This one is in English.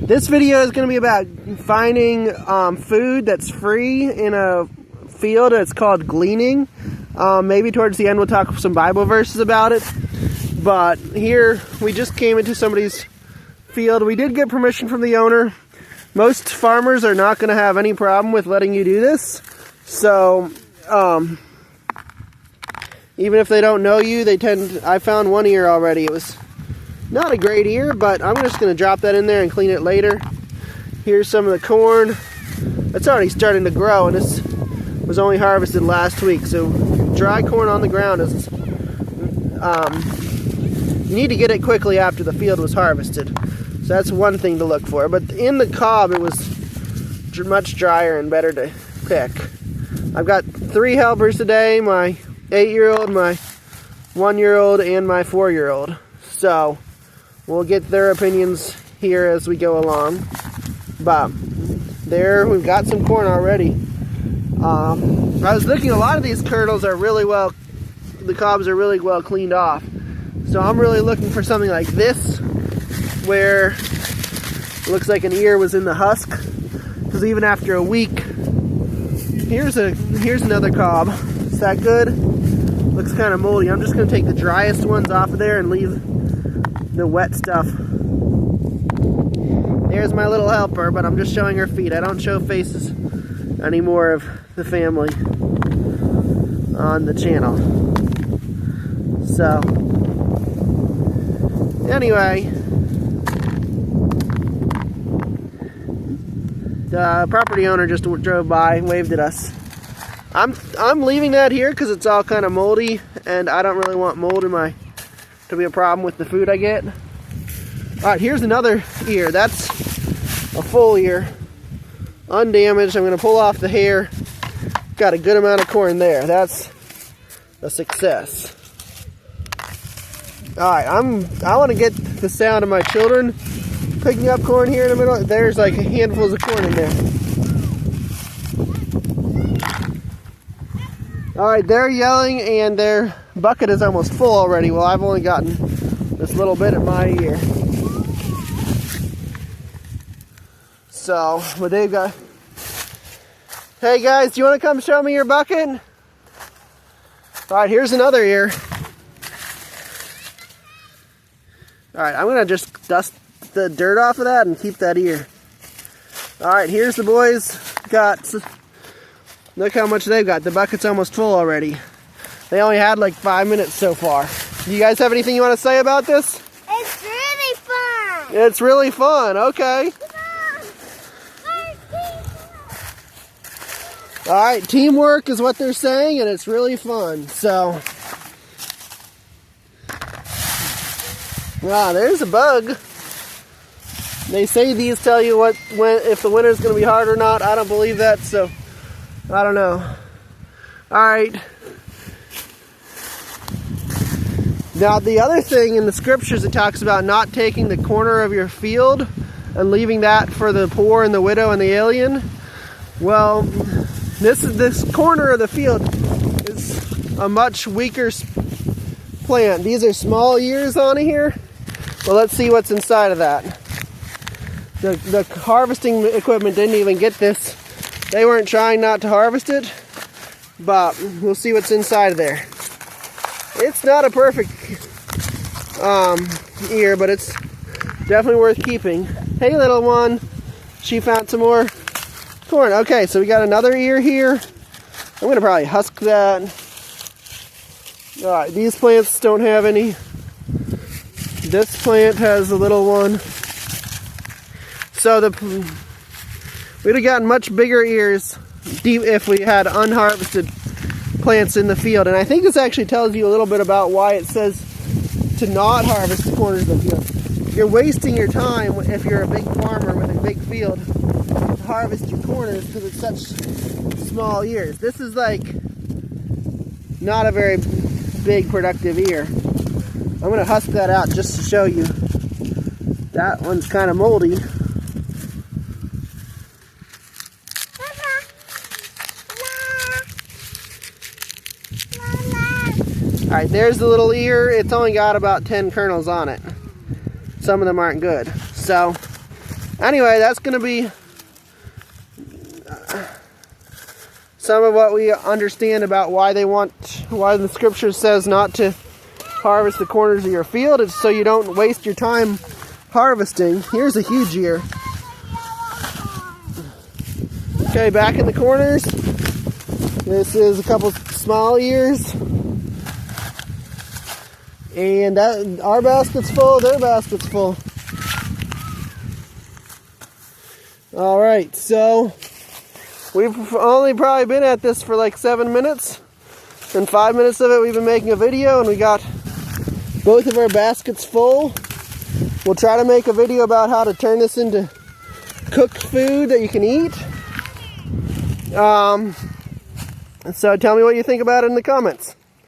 This video is going to be about finding food that's free in a field. It's called gleaning. Maybe towards the end we'll talk some Bible verses about it. But here we just came into somebody's field. We did get permission from the owner. Most farmers are not going to have any problem with letting you do this. So even if they don't know you, I found one ear already. It was not a great ear, but I'm just going to drop that in there and clean it later. Here's some of the corn. It's already starting to grow, and this was only harvested last week. So dry corn on the ground is, you need to get it quickly after the field was harvested. So that's one thing to look for. But in the cob, it was much drier and better to pick. I've got 3 helpers today, my 8-year-old, my 1-year-old, and my 4-year-old. So we'll get their opinions here as we go along. But there, we've got some corn already. I was looking, a lot of these kernels are really well, the cobs are really well cleaned off. So I'm really looking for something like this, where it looks like an ear was in the husk. Because even after a week, here's another cob. Is that good? Looks kind of moldy. I'm just going to take the driest ones off of there and leave the wet stuff. There's my little helper, but I'm just showing her feet. I don't show faces anymore of the family on the channel. So anyway, the property owner just drove by, waved at us. I'm leaving that here because it's all kind of moldy, and I don't really want mold in to be a problem with the food I get. Alright, here's another ear. That's a full ear, undamaged. I'm going to pull off the hair. Got a good amount of corn there. That's a success. Alright, I want to get the sound of my children picking up corn here in the middle. There's like handfuls of corn in there. Alright, they're yelling and their bucket is almost full already. Well, I've only gotten this little bit at my ear. So, but they've got... Hey guys, do you want to come show me your bucket? Alright, here's another ear. Alright, I'm going to just dust the dirt off of that and keep that ear. Alright, here's the boys. Look how much they've got. The bucket's almost full already. They only had like 5 minutes so far. Do you guys have anything you want to say about this? It's really fun. It's really fun. Okay. Alright, teamwork is what they're saying, and it's really fun. So, there's a bug. They say these tell you if the winter's going to be hard or not. I don't believe that, so I don't know. Alright. Now, the other thing in the scriptures, it talks about not taking the corner of your field and leaving that for the poor and the widow and the alien. Well, this corner of the field is a much weaker plant. These are small ears on here. Well, let's see what's inside of that. The harvesting equipment didn't even get this. They weren't trying not to harvest it, but we'll see what's inside of there. It's not a perfect ear, but it's definitely worth keeping. Hey, little one. She found some more corn. Okay, so we got another ear here. I'm going to probably husk that. Alright, these plants don't have any. This plant has a little one. So we'd have gotten much bigger ears if we had unharvested plants in the field. And I think this actually tells you a little bit about why it says to not harvest the corners of the field. You're wasting your time if you're a big farmer with a big field to harvest your corners because it's such small ears. This is like not a very big productive ear. I'm going to husk that out just to show you. That one's kind of moldy. Alright, there's the little ear. It's only got about 10 kernels on it. Some of them aren't good. So, Anyway, that's going to be some of what we understand about why the scripture says not to harvest the corners of your field. It's so you don't waste your time harvesting. Here's a huge ear. Okay, back in the corners. This is a couple small ears. And our basket's full, their basket's full. Alright, so we've only probably been at this for like 7 minutes. And 5 minutes of it we've been making a video, and we got both of our baskets full. We'll try to make a video about how to turn this into cooked food that you can eat. So tell me what you think about it in the comments.